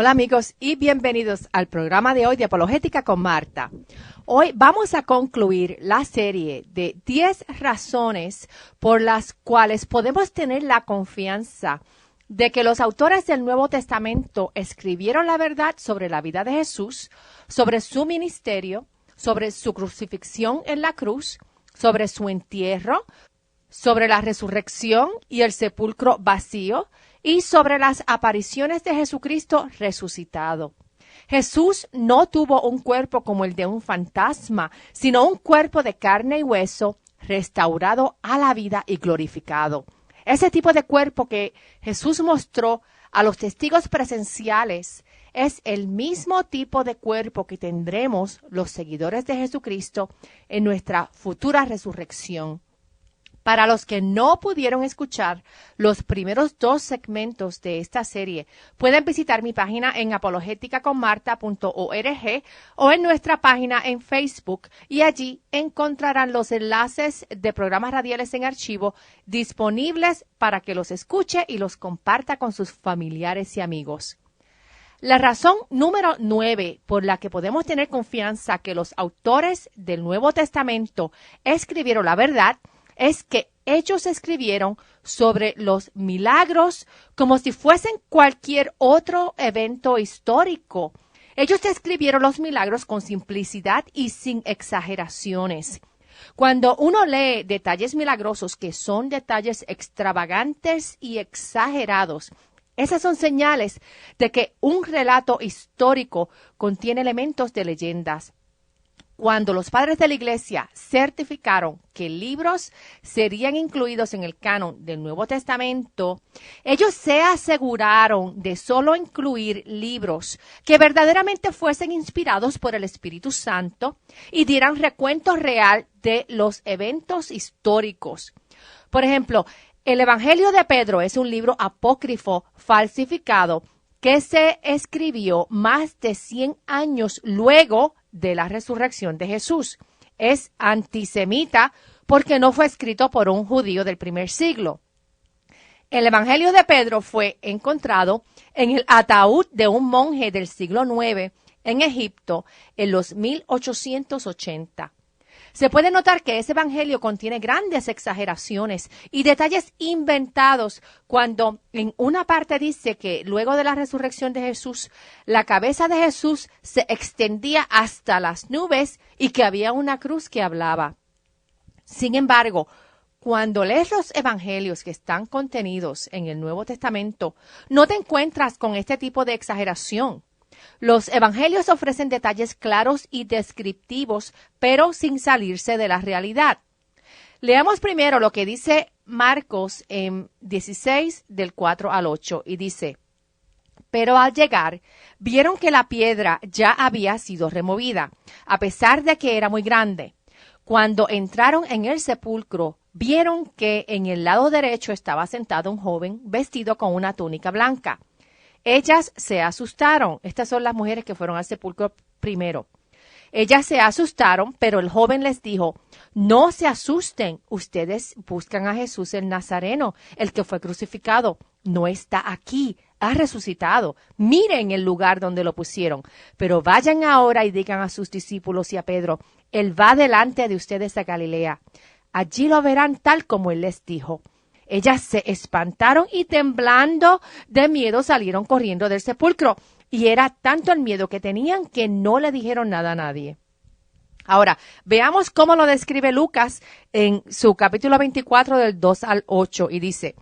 Hola amigos y bienvenidos al programa de hoy de Apologética con Marta. Hoy vamos a concluir la serie de 10 razones por las cuales podemos tener la confianza de que los autores del Nuevo Testamento escribieron la verdad sobre la vida de Jesús, sobre su ministerio, sobre su crucifixión en la cruz, sobre su entierro, sobre la resurrección y el sepulcro vacío, y sobre las apariciones de Jesucristo resucitado. Jesús no tuvo un cuerpo como el de un fantasma, sino un cuerpo de carne y hueso, restaurado a la vida y glorificado. Ese tipo de cuerpo que Jesús mostró a los testigos presenciales es el mismo tipo de cuerpo que tendremos los seguidores de Jesucristo en nuestra futura resurrección. Para los que no pudieron escuchar los primeros 2 segmentos de esta serie, pueden visitar mi página en apologeticaconmarta.org o en nuestra página en Facebook, y allí encontrarán los enlaces de programas radiales en archivo disponibles para que los escuche y los comparta con sus familiares y amigos. La razón número 9 por la que podemos tener confianza que los autores del Nuevo Testamento escribieron la verdad es que ellos escribieron sobre los milagros como si fuesen cualquier otro evento histórico. Ellos describieron los milagros con simplicidad y sin exageraciones. Cuando uno lee detalles milagrosos que son detalles extravagantes y exagerados, esas son señales de que un relato histórico contiene elementos de leyendas. Cuando los padres de la Iglesia certificaron que libros serían incluidos en el canon del Nuevo Testamento, ellos se aseguraron de solo incluir libros que verdaderamente fuesen inspirados por el Espíritu Santo y dieran recuento real de los eventos históricos. Por ejemplo, el Evangelio de Pedro es un libro apócrifo falsificado que se escribió más de 100 años luego de la resurrección de Jesús. Es antisemita porque no fue escrito por un judío del primer siglo. El Evangelio de Pedro fue encontrado en el ataúd de un monje del siglo IX en Egipto en los 1880. Se puede notar que ese evangelio contiene grandes exageraciones y detalles inventados cuando en una parte dice que luego de la resurrección de Jesús, la cabeza de Jesús se extendía hasta las nubes y que había una cruz que hablaba. Sin embargo, cuando lees los evangelios que están contenidos en el Nuevo Testamento, no te encuentras con este tipo de exageración. Los evangelios ofrecen detalles claros y descriptivos, pero sin salirse de la realidad. Leamos primero lo que dice Marcos en 16, del 4 al 8, y dice: Pero al llegar, vieron que la piedra ya había sido removida, a pesar de que era muy grande. Cuando entraron en el sepulcro, vieron que en el lado derecho estaba sentado un joven vestido con una túnica blanca. Ellas se asustaron. Estas son las mujeres que fueron al sepulcro primero. Ellas se asustaron, pero el joven les dijo: No se asusten, ustedes buscan a Jesús el Nazareno, el que fue crucificado. No está aquí, ha resucitado. Miren el lugar donde lo pusieron. Pero vayan ahora y digan a sus discípulos y a Pedro: Él va delante de ustedes a Galilea. Allí lo verán tal como Él les dijo. Ellas se espantaron y temblando de miedo salieron corriendo del sepulcro. Y era tanto el miedo que tenían que no le dijeron nada a nadie. Ahora, veamos cómo lo describe Lucas en su capítulo 24 del 2 al 8 y dice: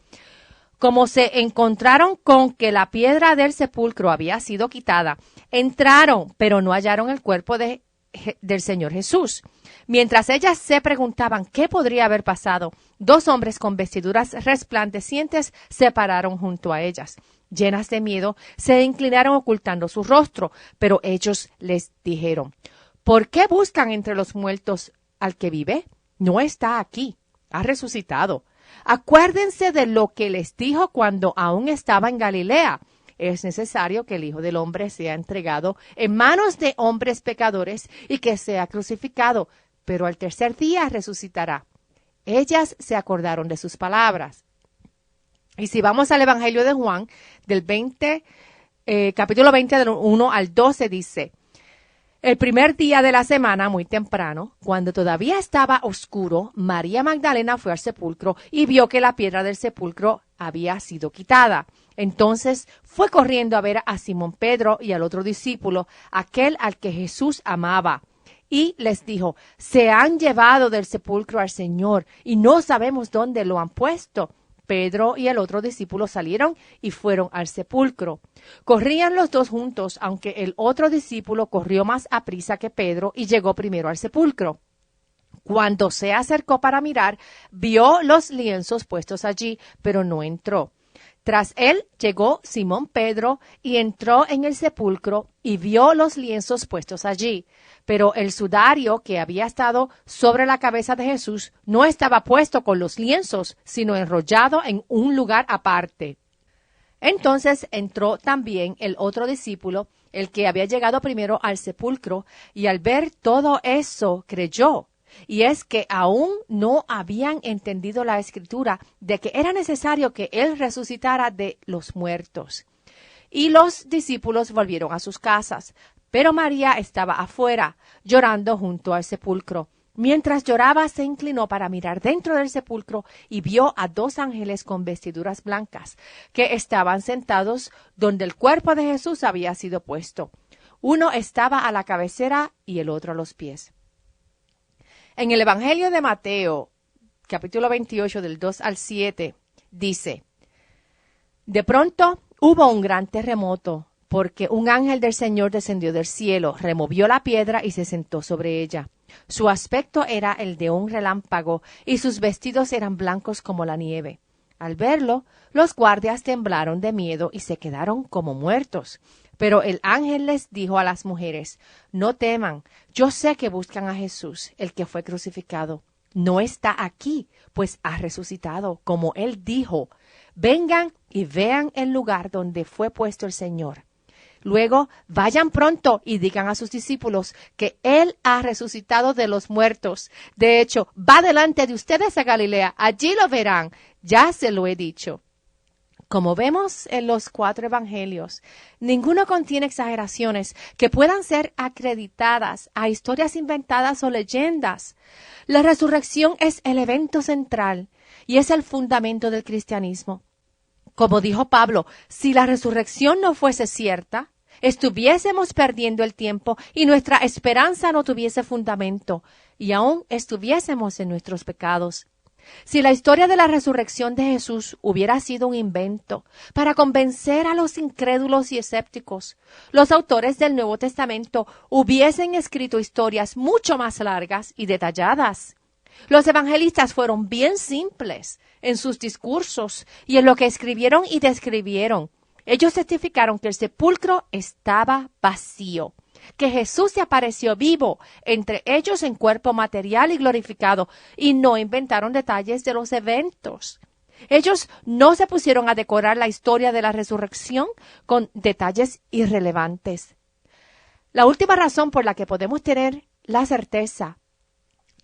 Como se encontraron con que la piedra del sepulcro había sido quitada, entraron, pero no hallaron el cuerpo del Señor Jesús. Mientras ellas se preguntaban qué podría haber pasado, 2 hombres con vestiduras resplandecientes se pararon junto a ellas. Llenas de miedo, se inclinaron ocultando su rostro, pero ellos les dijeron: ¿Por qué buscan entre los muertos al que vive? No está aquí, ha resucitado. Acuérdense de lo que les dijo cuando aún estaba en Galilea. Es necesario que el Hijo del Hombre sea entregado en manos de hombres pecadores y que sea crucificado, pero al tercer día resucitará. Ellas se acordaron de sus palabras. Y si vamos al Evangelio de Juan, del 20 capítulo 20 del 1 al 12 dice: el primer día de la semana, muy temprano, cuando todavía estaba oscuro, María Magdalena fue al sepulcro y vio que la piedra del sepulcro había sido quitada. Entonces fue corriendo a ver a Simón Pedro y al otro discípulo, aquel al que Jesús amaba. Y les dijo: se han llevado del sepulcro al Señor y no sabemos dónde lo han puesto. Pedro y el otro discípulo salieron y fueron al sepulcro. Corrían los dos juntos, aunque el otro discípulo corrió más aprisa que Pedro y llegó primero al sepulcro. Cuando se acercó para mirar, vio los lienzos puestos allí, pero no entró. Tras él llegó Simón Pedro y entró en el sepulcro y vio los lienzos puestos allí. Pero el sudario que había estado sobre la cabeza de Jesús no estaba puesto con los lienzos, sino enrollado en un lugar aparte. Entonces entró también el otro discípulo, el que había llegado primero al sepulcro, y al ver todo eso creyó. Y es que aún no habían entendido la escritura de que era necesario que él resucitara de los muertos. Y los discípulos volvieron a sus casas, pero María estaba afuera, llorando junto al sepulcro. Mientras lloraba, se inclinó para mirar dentro del sepulcro y vio a dos ángeles con vestiduras blancas, que estaban sentados donde el cuerpo de Jesús había sido puesto. Uno estaba a la cabecera y el otro a los pies. En el Evangelio de Mateo, capítulo 28, del 2 al 7, dice: de pronto hubo un gran terremoto, porque un ángel del Señor descendió del cielo, removió la piedra y se sentó sobre ella. Su aspecto era el de un relámpago, y sus vestidos eran blancos como la nieve. Al verlo, los guardias temblaron de miedo y se quedaron como muertos. Pero el ángel les dijo a las mujeres: no teman, yo sé que buscan a Jesús, el que fue crucificado. No está aquí, pues ha resucitado, como él dijo. Vengan y vean el lugar donde fue puesto el Señor. Luego vayan pronto y digan a sus discípulos que él ha resucitado de los muertos. De hecho, va delante de ustedes a Galilea, allí lo verán. Ya se lo he dicho. Como vemos en los 4 evangelios, ninguno contiene exageraciones que puedan ser acreditadas a historias inventadas o leyendas. La resurrección es el evento central y es el fundamento del cristianismo. Como dijo Pablo, si la resurrección no fuese cierta, estuviésemos perdiendo el tiempo y nuestra esperanza no tuviese fundamento, y aún estuviésemos en nuestros pecados. Si la historia de la resurrección de Jesús hubiera sido un invento para convencer a los incrédulos y escépticos, los autores del Nuevo Testamento hubiesen escrito historias mucho más largas y detalladas. Los evangelistas fueron bien simples en sus discursos y en lo que escribieron y describieron. Ellos testificaron que el sepulcro estaba vacío, que Jesús se apareció vivo entre ellos en cuerpo material y glorificado, y no inventaron detalles de los eventos. Ellos no se pusieron a decorar la historia de la resurrección con detalles irrelevantes. La última razón por la que podemos tener la certeza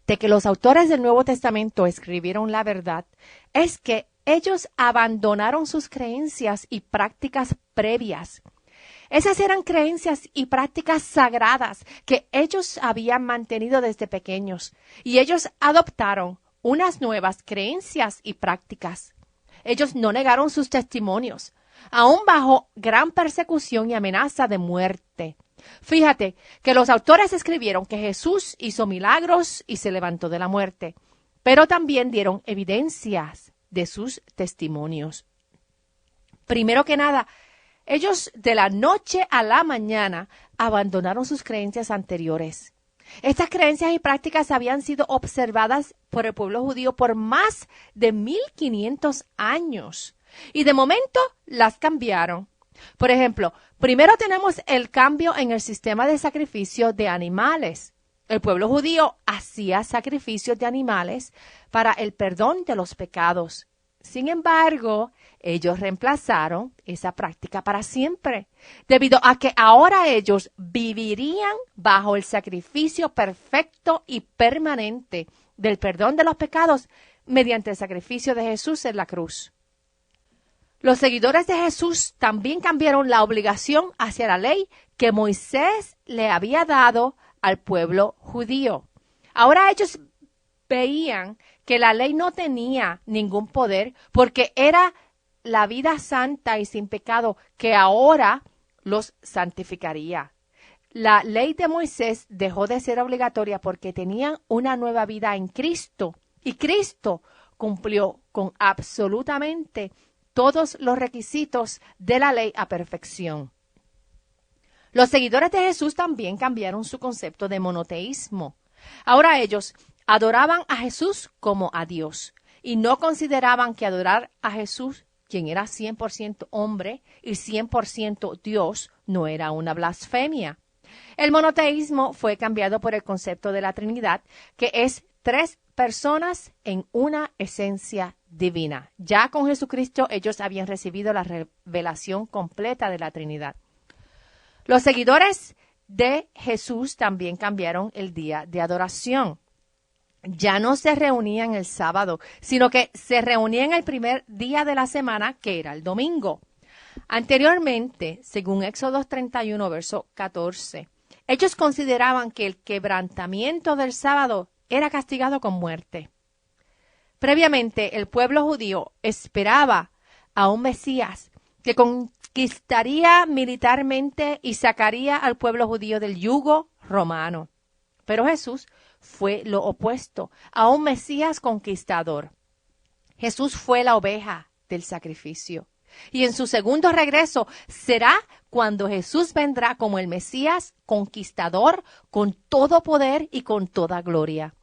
de que los autores del Nuevo Testamento escribieron la verdad es que ellos abandonaron sus creencias y prácticas previas. Esas eran creencias y prácticas sagradas que ellos habían mantenido desde pequeños, y ellos adoptaron unas nuevas creencias y prácticas. Ellos no negaron sus testimonios, aún bajo gran persecución y amenaza de muerte. Fíjate que los autores escribieron que Jesús hizo milagros y se levantó de la muerte, pero también dieron evidencias de sus testimonios. Primero que nada, ellos de la noche a la mañana abandonaron sus creencias anteriores. Estas creencias y prácticas habían sido observadas por el pueblo judío por más de 1500 años y de momento las cambiaron. Por ejemplo, primero tenemos el cambio en el sistema de sacrificio de animales. El pueblo judío hacía sacrificios de animales para el perdón de los pecados. Sin embargo, ellos reemplazaron esa práctica para siempre, debido a que ahora ellos vivirían bajo el sacrificio perfecto y permanente del perdón de los pecados mediante el sacrificio de Jesús en la cruz. Los seguidores de Jesús también cambiaron la obligación hacia la ley que Moisés le había dado al pueblo judío. Ahora ellos veían que la ley no tenía ningún poder porque era la vida santa y sin pecado que ahora los santificaría. La ley de Moisés dejó de ser obligatoria porque tenían una nueva vida en Cristo y Cristo cumplió con absolutamente todos los requisitos de la ley a perfección. Los seguidores de Jesús también cambiaron su concepto de monoteísmo. Ahora ellos adoraban a Jesús como a Dios y no consideraban que adorar a Jesús, quien era 100% hombre y 100% Dios, no era una blasfemia. El monoteísmo fue cambiado por el concepto de la Trinidad, que es 3 personas en una esencia divina. Ya con Jesucristo ellos habían recibido la revelación completa de la Trinidad. Los seguidores de Jesús también cambiaron el día de adoración. Ya no se reunían el sábado, sino que se reunían el primer día de la semana, que era el domingo. Anteriormente, según Éxodo 31, verso 14, ellos consideraban que el quebrantamiento del sábado era castigado con muerte. Previamente, el pueblo judío esperaba a un Mesías que conquistaría militarmente y sacaría al pueblo judío del yugo romano. Pero Jesús fue lo opuesto, a un Mesías conquistador. Jesús fue la oveja del sacrificio. Y en su segundo regreso será cuando Jesús vendrá como el Mesías conquistador con todo poder y con toda gloria.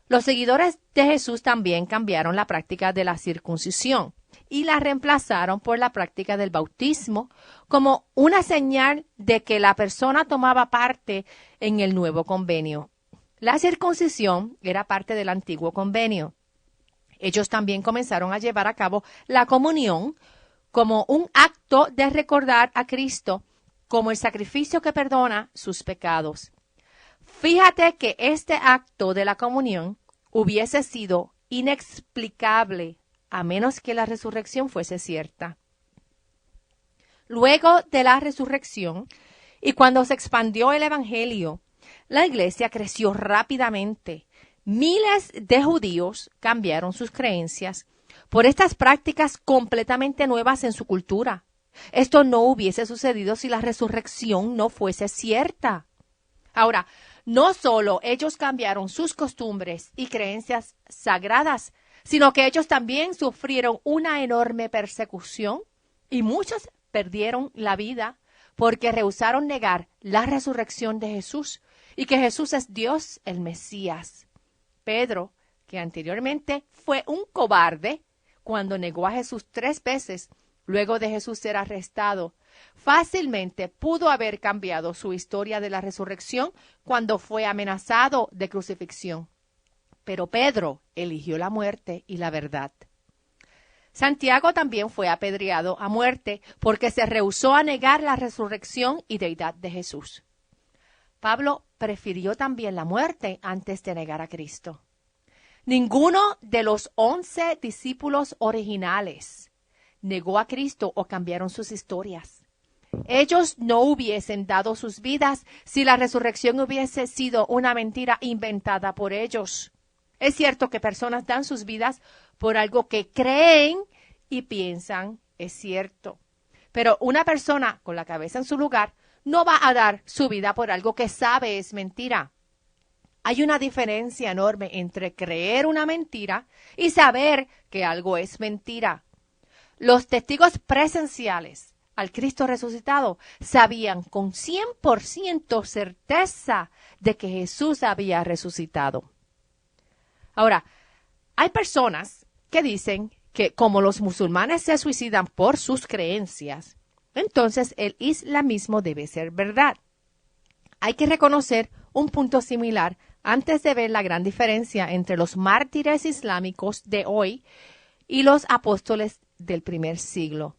Los seguidores de Jesús también cambiaron la práctica de la circuncisión y la reemplazaron por la práctica del bautismo como una señal de que la persona tomaba parte en el nuevo convenio. La circuncisión era parte del antiguo convenio. Ellos también comenzaron a llevar a cabo la comunión como un acto de recordar a Cristo como el sacrificio que perdona sus pecados. Fíjate que este acto de la comunión hubiese sido inexplicable a menos que la resurrección fuese cierta. Luego de la resurrección y cuando se expandió el Evangelio, la iglesia creció rápidamente. Miles de judíos cambiaron sus creencias por estas prácticas completamente nuevas en su cultura. Esto no hubiese sucedido si la resurrección no fuese cierta. Ahora, no solo ellos cambiaron sus costumbres y creencias sagradas, sino que ellos también sufrieron una enorme persecución y muchos perdieron la vida porque rehusaron negar la resurrección de Jesús y que Jesús es Dios, el Mesías. Pedro, que anteriormente fue un cobarde cuando negó a Jesús 3 veces, luego de Jesús ser arrestado, fácilmente pudo haber cambiado su historia de la resurrección cuando fue amenazado de crucifixión. Pero Pedro eligió la muerte y la verdad. Santiago también fue apedreado a muerte porque se rehusó a negar la resurrección y deidad de Jesús. Pablo prefirió también la muerte antes de negar a Cristo. Ninguno de los 11 discípulos originales negó a Cristo o cambiaron sus historias. Ellos no hubiesen dado sus vidas si la resurrección hubiese sido una mentira inventada por ellos. Es cierto que personas dan sus vidas por algo que creen y piensan es cierto. Pero una persona con la cabeza en su lugar no va a dar su vida por algo que sabe es mentira. Hay una diferencia enorme entre creer una mentira y saber que algo es mentira. Los testigos presenciales al Cristo resucitado sabían con 100% certeza de que Jesús había resucitado. Ahora, hay personas que dicen que como los musulmanes se suicidan por sus creencias, entonces el islamismo debe ser verdad. Hay que reconocer un punto similar antes de ver la gran diferencia entre los mártires islámicos de hoy y los apóstoles del primer siglo.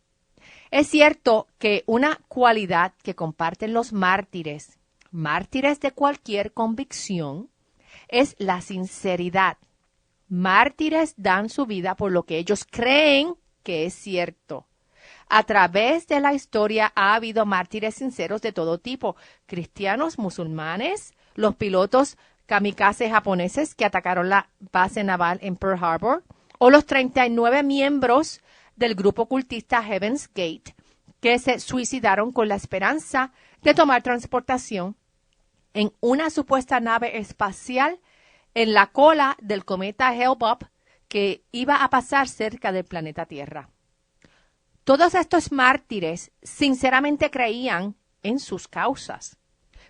Es cierto que una cualidad que comparten los mártires de cualquier convicción, es la sinceridad. Mártires dan su vida por lo que ellos creen que es cierto. A través de la historia ha habido mártires sinceros de todo tipo, cristianos, musulmanes, los pilotos kamikaze japoneses que atacaron la base naval en Pearl Harbor, o los 39 miembros del grupo ocultista Heaven's Gate que se suicidaron con la esperanza de tomar transportación en una supuesta nave espacial en la cola del cometa Hale-Bopp que iba a pasar cerca del planeta Tierra. Todos estos mártires sinceramente creían en sus causas.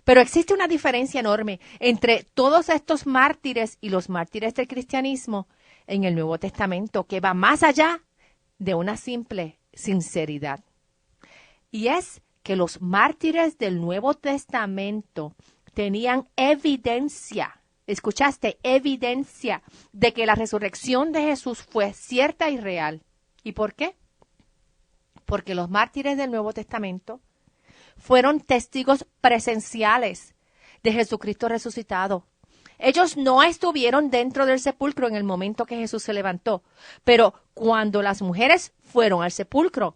Pero existe una diferencia enorme entre todos estos mártires y los mártires del cristianismo en el Nuevo Testamento, que va más allá de una simple sinceridad. Y es que los mártires del Nuevo Testamento tenían evidencia, escuchaste, evidencia de que la resurrección de Jesús fue cierta y real. ¿Y por qué? Porque los mártires del Nuevo Testamento fueron testigos presenciales de Jesucristo resucitado. Ellos no estuvieron dentro del sepulcro en el momento que Jesús se levantó, pero cuando las mujeres fueron al sepulcro,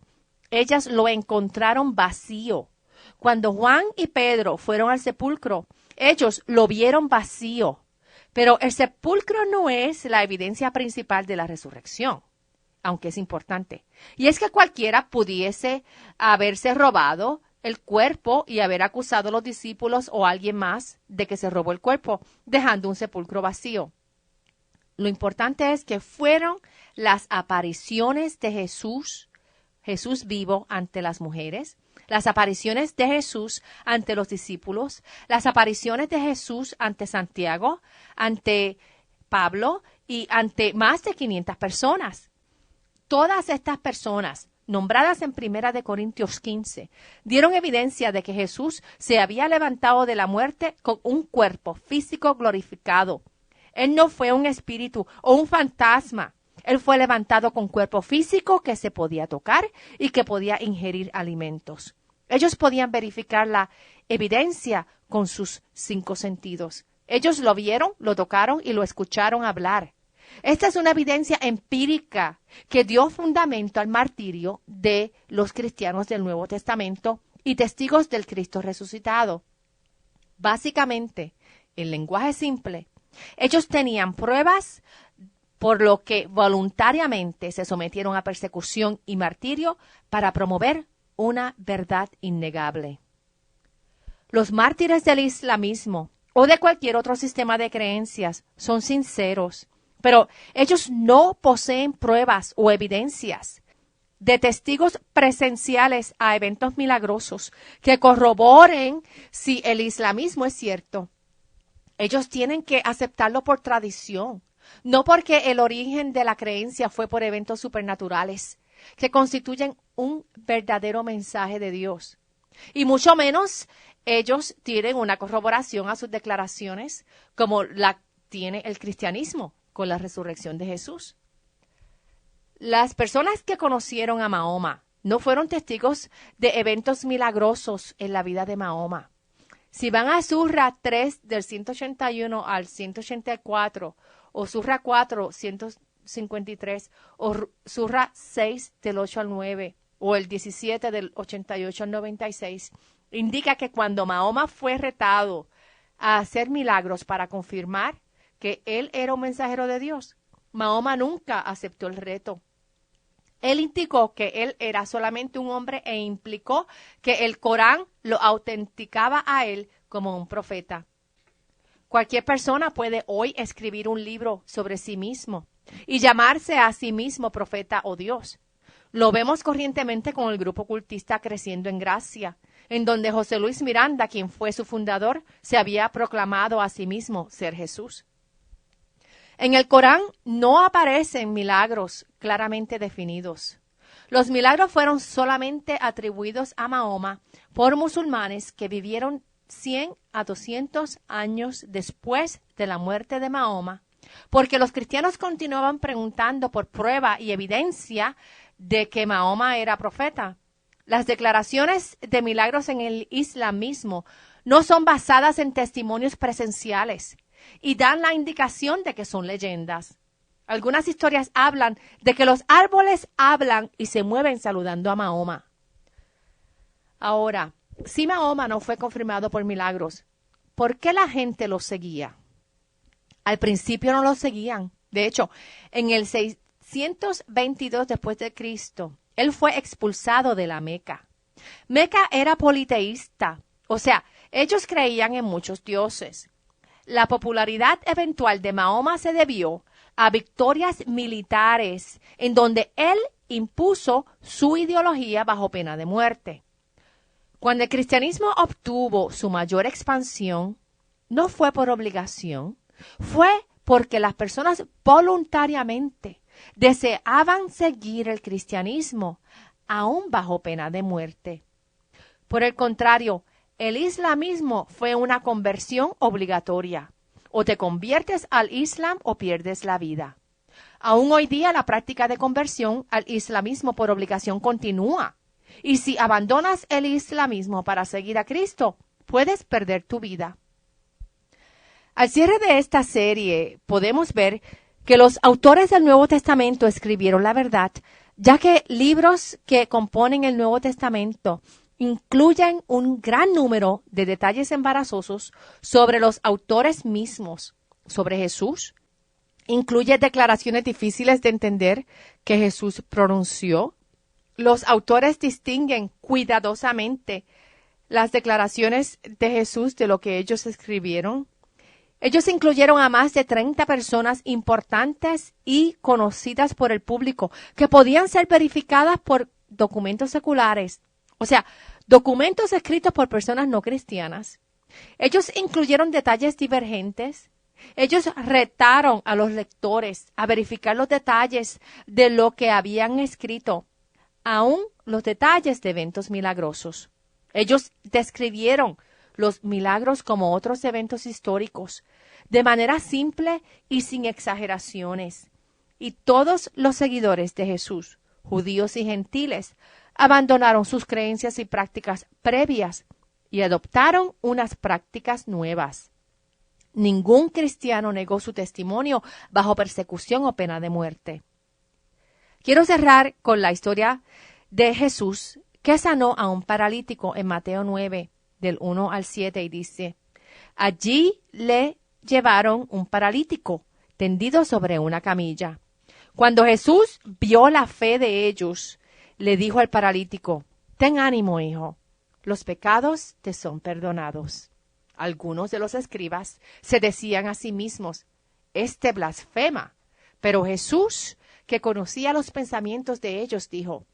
ellas lo encontraron vacío. Cuando Juan y Pedro fueron al sepulcro, ellos lo vieron vacío. Pero el sepulcro no es la evidencia principal de la resurrección, aunque es importante. Y es que cualquiera pudiese haberse robado el cuerpo y haber acusado a los discípulos o a alguien más de que se robó el cuerpo, dejando un sepulcro vacío. Lo importante es que fueron las apariciones de Jesús vivo ante las mujeres, las apariciones de Jesús ante los discípulos, las apariciones de Jesús ante Santiago, ante Pablo y ante más de 500 personas. Todas estas personas, nombradas en 1 Corintios 15, dieron evidencia de que Jesús se había levantado de la muerte con un cuerpo físico glorificado. Él no fue un espíritu o un fantasma. Él fue levantado con cuerpo físico que se podía tocar y que podía ingerir alimentos. Ellos podían verificar la evidencia con sus 5 sentidos. Ellos lo vieron, lo tocaron y lo escucharon hablar. Esta es una evidencia empírica que dio fundamento al martirio de los cristianos del Nuevo Testamento y testigos del Cristo resucitado. Básicamente, en lenguaje simple, ellos tenían pruebas por lo que voluntariamente se sometieron a persecución y martirio para promover una verdad innegable. Los mártires del islamismo o de cualquier otro sistema de creencias son sinceros, pero ellos no poseen pruebas o evidencias de testigos presenciales a eventos milagrosos que corroboren si el islamismo es cierto. Ellos tienen que aceptarlo por tradición, no porque el origen de la creencia fue por eventos supernaturales que constituyen un verdadero mensaje de Dios. Y mucho menos ellos tienen una corroboración a sus declaraciones como la tiene el cristianismo con la resurrección de Jesús. Las personas que conocieron a Mahoma no fueron testigos de eventos milagrosos en la vida de Mahoma. Si van a Surra 3 del 181 al 184, o Surra 4, 153, o Surra 6 del 8 al 9, o el 17 del 88 al 96, indica que cuando Mahoma fue retado a hacer milagros para confirmar que él era un mensajero de Dios, Mahoma nunca aceptó el reto. Él indicó que él era solamente un hombre e implicó que el Corán lo autenticaba a él como un profeta. Cualquier persona puede hoy escribir un libro sobre sí mismo y llamarse a sí mismo profeta o Dios. Lo vemos corrientemente con el grupo ocultista Creciendo en Gracia, en donde José Luis Miranda, quien fue su fundador, se había proclamado a sí mismo ser Jesús. En el Corán no aparecen milagros claramente definidos. Los milagros fueron solamente atribuidos a Mahoma por musulmanes que vivieron 100 a 200 años después de la muerte de Mahoma, porque los cristianos continuaban preguntando por prueba y evidencia de que Mahoma era profeta. Las declaraciones de milagros en el islamismo no son basadas en testimonios presenciales y dan la indicación de que son leyendas. Algunas historias hablan de que los árboles hablan y se mueven saludando a Mahoma. Ahora, si Mahoma no fue confirmado por milagros, ¿por qué la gente lo seguía? Al principio no lo seguían. De hecho, en el 622 después de Cristo, él fue expulsado de la Meca. Meca era politeísta, o sea, ellos creían en muchos dioses. La popularidad eventual de Mahoma se debió a victorias militares en donde él impuso su ideología bajo pena de muerte. Cuando el cristianismo obtuvo su mayor expansión, no fue por obligación, fue porque las personas voluntariamente deseaban seguir el cristianismo, aún bajo pena de muerte. Por el contrario, el islamismo fue una conversión obligatoria. O te conviertes al Islam o pierdes la vida. Aún hoy día la práctica de conversión al islamismo por obligación continúa. Y si abandonas el islamismo para seguir a Cristo, puedes perder tu vida. Al cierre de esta serie podemos ver que los autores del Nuevo Testamento escribieron la verdad, ya que libros que componen el Nuevo Testamento incluyen un gran número de detalles embarazosos sobre los autores mismos, sobre Jesús. Incluye declaraciones difíciles de entender que Jesús pronunció. Los autores distinguen cuidadosamente las declaraciones de Jesús de lo que ellos escribieron. Ellos incluyeron a más de 30 personas importantes y conocidas por el público que podían ser verificadas por documentos seculares. O sea, documentos escritos por personas no cristianas. Ellos incluyeron detalles divergentes. Ellos retaron a los lectores a verificar los detalles de lo que habían escrito, aún los detalles de eventos milagrosos. Ellos describieron los milagros como otros eventos históricos, de manera simple y sin exageraciones. Y todos los seguidores de Jesús, judíos y gentiles, abandonaron sus creencias y prácticas previas y adoptaron unas prácticas nuevas. Ningún cristiano negó su testimonio bajo persecución o pena de muerte. Quiero cerrar con la historia de Jesús que sanó a un paralítico en Mateo 9, del 1 al 7, y dice: allí le llevaron un paralítico tendido sobre una camilla. Cuando Jesús vio la fe de ellos, le dijo al paralítico: ten ánimo, hijo, los pecados te son perdonados. Algunos de los escribas se decían a sí mismos: este blasfema. Pero Jesús, que conocía los pensamientos de ellos, dijo: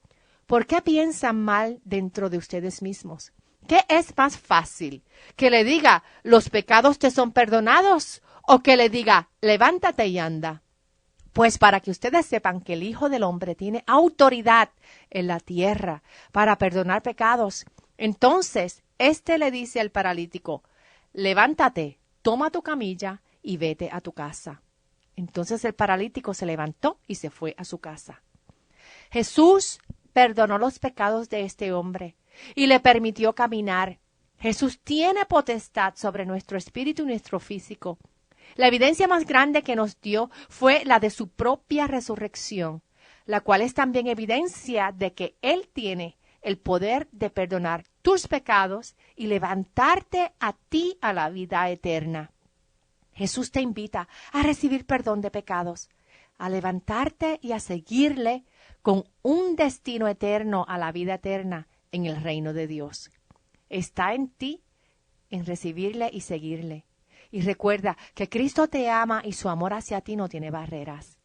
¿por qué piensan mal dentro de ustedes mismos? ¿Qué es más fácil? ¿Que le diga los pecados te son perdonados o que le diga levántate y anda? Pues para que ustedes sepan que el Hijo del Hombre tiene autoridad en la tierra para perdonar pecados. Entonces, éste le dice al paralítico: levántate, toma tu camilla y vete a tu casa. Entonces el paralítico se levantó y se fue a su casa. Jesús perdonó los pecados de este hombre y le permitió caminar. Jesús tiene potestad sobre nuestro espíritu y nuestro físico. La evidencia más grande que nos dio fue la de su propia resurrección, la cual es también evidencia de que Él tiene el poder de perdonar tus pecados y levantarte a ti a la vida eterna. Jesús te invita a recibir perdón de pecados, a levantarte y a seguirle con un destino eterno a la vida eterna en el reino de Dios. Está en ti en recibirle y seguirle. Y recuerda que Cristo te ama y su amor hacia ti no tiene barreras.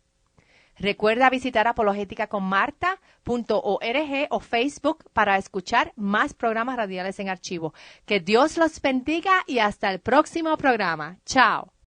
Recuerda visitar apologéticaconmarta.org o Facebook para escuchar más programas radiales en archivo. Que Dios los bendiga y hasta el próximo programa. Chao.